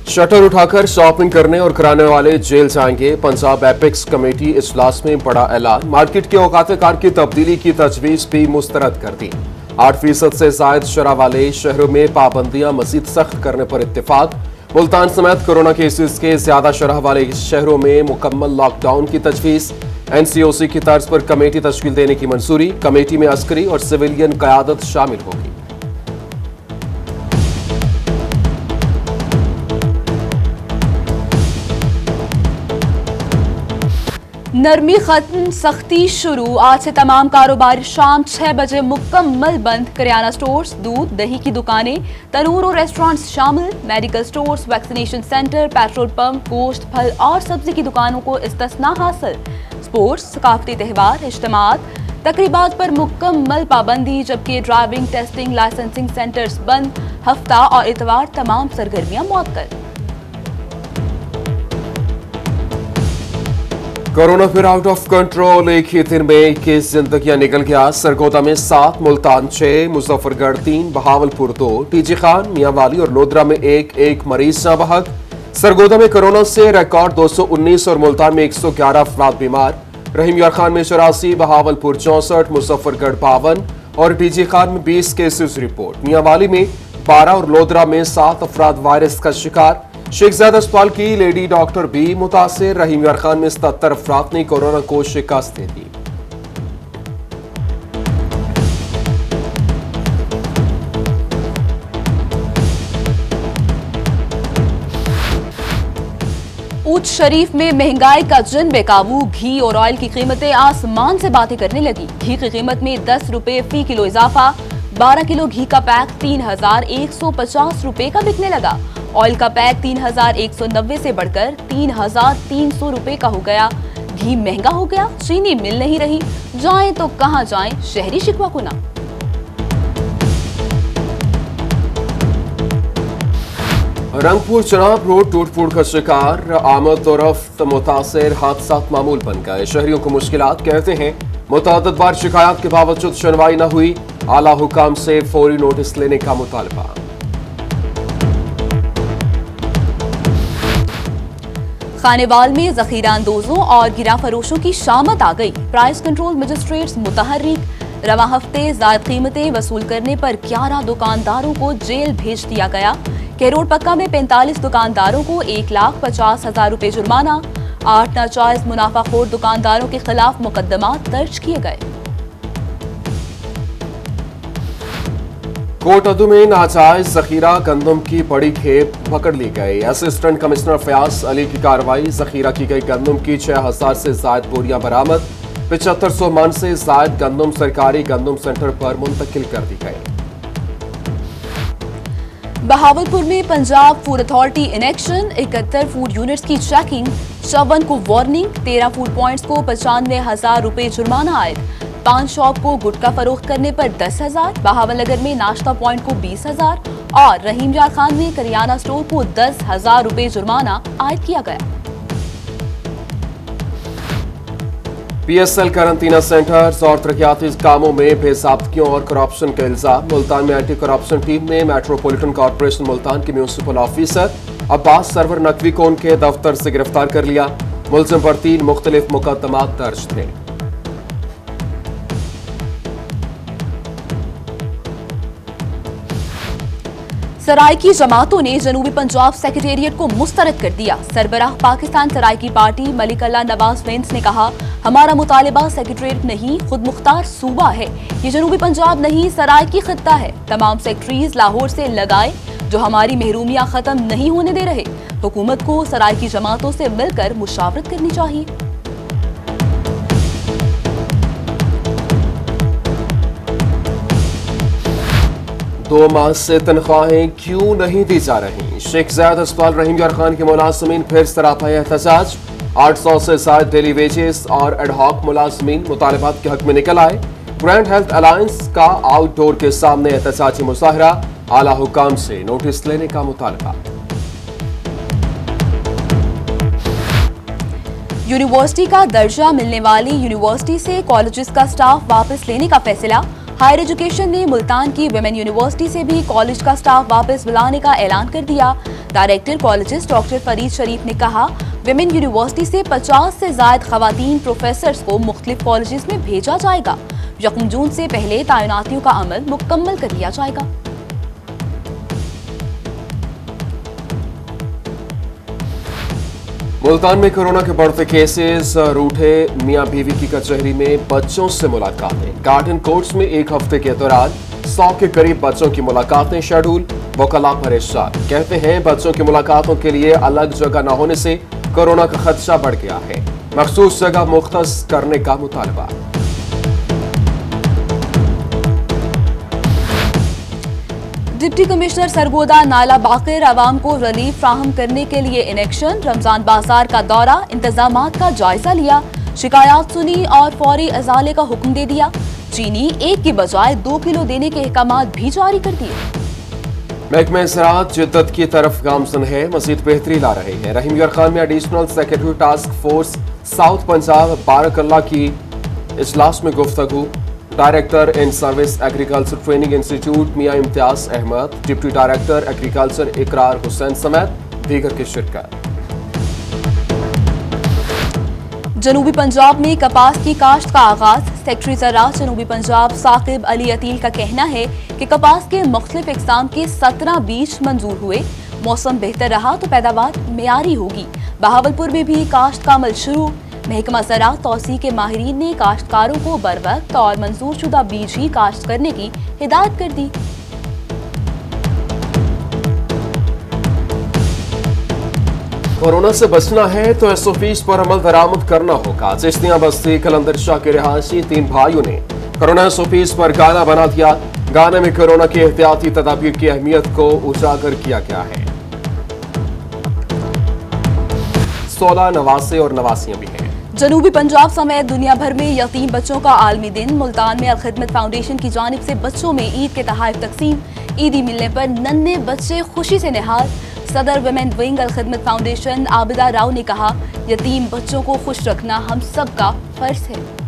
Shutter उठाकर shopping करने और कराने वाले जेल जाएंगे। पंजाब एपेक्स कमेटी इजलास में बड़ा ऐलान। मार्केट के औकात कार की तब्दीली की तजवीज भी मुस्तरद कर दी। 8% से जायद शरह वाले शहरों में पाबंदियां मजीद सख्त करने पर इत्तेफाक। मुल्तान समेत कोरोना केसेस के ज्यादा शरह वाले शहरों में मुकम्मल लॉकडाउन की तजवीज। NCOC की तर्ज पर कमेटी तश्कील देने की मंजूरी। कमेटी में अस्करी और सिविलियन क़यादत शामिल होगी। नरमी खत्म, सख्ती शुरू। आज से तमाम कारोबार शाम 6 बजे मुकम्मल बंद। किराना स्टोर्स, दूध दही की दुकानें, तनूर और रेस्टोरेंट्स शामिल। Medical stores, vaccination centre, petrol pump, गोश्त, फल और सब्जी की दुकानों को इस्तिस्ना हासिल। स्पोर्ट्स, सकाफती त्यौहार, इज्तिमात, तकरीबात पर मुकम्मल पाबंदी, जबकि ड्राइविंग, टेस्टिंग, लाइसेंसिंग सेंटर्स बंद। हफ्ता और इतवार तमाम सरगर्मियां मुअत्तल। कोरोना फिर आउट ऑफ कंट्रोल। एक ही दिन में 21 जिंदगियां निकल गया। सरगोदा में 7, मुल्तान 6, मुजफ्फरगढ़ 3, बहावलपुर 2, टीजी खान, मियांवाली और लोधरा में एक मरीज जाँ बहक। सरगोदा में कोरोना से रिकॉर्ड 219 और मुल्तान में 111 अफराद बीमार। रहीम यार खान में 84, बहावलपुर 64, मुजफ्फरगढ़ 52 और टीजी खान में 20 केसेस रिपोर्ट। मियांवाली में 12 और लोधरा में 7 अफराद वायरस का शिकार। शेखजाद अस्पताल की लेडी डॉक्टर भी मुतासिर। रहीम यार खान में 77 अफराद ने कोरोना को शिकस्त दे दी। ऊट शरीफ में महंगाई का जिन बेकाबू। घी और ऑयल की कीमतें आसमान से बातें करने लगी। घी की कीमत में 10 रुपए फी किलो इजाफा। 12 किलो घी का पैक 3150 रुपए का बिकने लगा। ऑयल का पैक 3190 से बढ़कर 3300 रुपए का हो गया। घी महंगा हो गया, चीनी मिल नहीं रही। जाएं तो कहां जाएं, शहरी शिकवा कुना। रंगपुर चनाब रोड टूट फूट का शिकार। आमद और रफ्त मुतासिर, हादसा मामूल बन गए। शहरियों को मुश्किलात, कहते हैं मुतअद्दिद बार शिकायत के बावजूद सुनवाई न हुई। आला हुकाम से फौरी नोटिस लेने का मुतालबा। खानेवाल में जखीरा अंदोजों और गिरा फरोशों की शामत आ गई। प्राइस कंट्रोल मजिस्ट्रेट्स मुतहर्रिक। रवा हफ्ते जायद कीमतें वसूल करने पर 11 दुकानदारों को जेल भेज दिया गया। केरोड पक्का में 45 दुकानदारों को 1,50,000 रुपए जुर्माना। 8 नाजायज मुनाफाखोर दुकानदारों के खिलाफ मुकदमा दर्ज किए गए। कोटअदू में नाजायज जखीरा गंदम की बड़ी खेप पकड़ ली गई। असिस्टेंट कमिश्नर फयाज अली की कार्रवाई। जखीरा की गई गंदम की 6000 से जायद बोरियां बरामद। 7500 मन से जायद गंदम सरकारी गंदम सेंटर पर मुंतकिल कर दी गई। बहावलपुर में Punjab food authority in action. 71 food units की चेकिंग। 54 को वार्निंग। 13 फूड पॉइंट्स को 95,000 रुपए जुर्माना आयद। 5 शॉप को गुटखा फरोख्त करने पर 10,000। बहावल नगर में नाश्ता पॉइंट को 20,000 और रहीम यार खान में करियाना स्टोर को 10,000 रुपए जुर्माना आयद किया गया। PSL करंतना सेंटर्स और तरक्याती कामों में बेज़ाब्तियों और करप्शन का इल्जाम। मुल्तान में एंटी करप्शन टीम ने मेट्रोपॉलिटन कॉर्पोरेशन मुल्तान के म्यूनिसिपल ऑफिसर अब्बास सरवर नकवी को उनके दफ्तर से गिरफ्तार कर लिया। मुलजिम पर 3 मुख्तलिफ मुकदमात दर्ज थे। सराइकी जमातों ने जनूबी पंजाब सेक्रेटेरिएट को मुस्तरद कर दिया। सरबराह पाकिस्तान सराइकी पार्टी मलिक अल्लाह नवाज वेंस ने कहा, हमारा मुतालिबा सेक्रेटेरिएट नहीं, खुद मुख्तार सूबा है। ये जनूबी पंजाब नहीं, सराइकी खित्ता है। तमाम सेक्रेटरीज लाहौर से लगाए जो हमारी महरूमियां खत्म नहीं होने दे रहे। हुकूमत को सराइकी जमातों से मिलकर मुशावरत करनी चाहिए। 2 माह से तनख्वाहें क्यों नहीं दी जा रही। शेखजाद अस्पताल रहीम यार खान के मुलाजमीन फिर सरापा एहतजाज। 800 से ज्यादा डेली वेजेस और एडहॉक मुलाजमीन मुतालबात के हक में निकल आए। ग्रैंड हेल्थ अलायंस का आउटडोर के सामने एहतजाजी मुजाहरा। आला हुकाम से नोटिस लेने का मुतालबा। यूनिवर्सिटी का दर्जा मिलने वाली यूनिवर्सिटी से कॉलेजेस का स्टाफ वापस लेने का फैसला। हायर एजुकेशन ने मुल्तान की विमेन यूनिवर्सिटी से भी कॉलेज का स्टाफ वापस बुलाने का ऐलान कर दिया। डायरेक्टर कॉलेजेस डॉक्टर फरीद शरीफ ने कहा, विमेन यूनिवर्सिटी से 50 से ज्यादा खवातीन प्रोफेसर्स को मुख्तलिफ कॉलेजेस में भेजा जाएगा। 1 जून से पहले तैनातियों का अमल मुकम्मल कर लिया जाएगा। मुल्तान में कोरोना के बढ़ते केसेस, रूठे मियां बीवी की कचहरी में बच्चों से मुलाकातें। गार्डन कोर्ट्स में एक हफ्ते के दौरान 100 के करीब बच्चों की मुलाकातें शेड्यूल। वकला परेशान, कहते हैं बच्चों की मुलाकातों के लिए अलग जगह न होने से कोरोना का खदशा बढ़ गया है। मखसूस जगह मुख्तस करने का मुतालबा। डिप्टी कमिश्नर सरगोदा नाला बाकिर आवाम को रिलीफ फ्राहम करने के लिए इन एक्शन। रमजान बाजार का दौरा, इंतजामात का जायजा लिया, शिकायत सुनी और फौरी अजाले का हुक्म दे दिया। चीनी 1 की बजाय 2 किलो देने के अहकामात भी जारी कर दिए। महकमा ज़राअत जिद्दत की तरफ गामजन है, मजीद बेहतरी ला रहे हैं। रहीम यार खान में additional secretary task force south Punjab बारकल्ला की इजलास में गुफ्तगू। Director in service agriculture training institute Mian Imtiaz Ahmad, deputy director agriculture Iqrar Hussain समेत दीगर की शिरकत। जनूबी पंजाब में कपास की काश्त का आगाज। सेक्रेटरी ज़राअत जनूबी पंजाब साकिब अली अतील का कहना है कि कपास के मुख्तलिफ इकसाम के 17 बीज मंजूर हुए। मौसम बेहतर रहा तो पैदावार मेयारी होगी। बहावलपुर में भी काश्त का अमल शुरू। महकमा ज़राअत तौसीक के माहिरीन ने काश्तकारों को बरवक्त और मंजूर शुदा बीज ही काश्त करने की हिदायत कर दी। कोरोना से बचना है तो SOPs पर अमल दरामद करना होगा। चिश्तियां बस्ती कलंदर शाह के रिहायशी 3 भाइयों ने कोरोना SOPs पर गाना बना दिया। गाने में कोरोना की एहतियाती तदाबीर की अहमियत को उजागर किया गया है। 16 नवासे और नवासियां भी हैं। जनूबी पंजाब समेत दुनिया भर में यतीम बच्चों का आलमी दिन। मुल्तान में अल-खिदमत फाउंडेशन की जानिब से बच्चों में ईद के तोहफे तकसीम। ईदी मिलने पर नन्हे बच्चे खुशी से निहाल। सदर women wing Al Khidmat foundation Abida Rao ने कहा, यतीम बच्चों को खुश रखना हम सब का फर्ज है।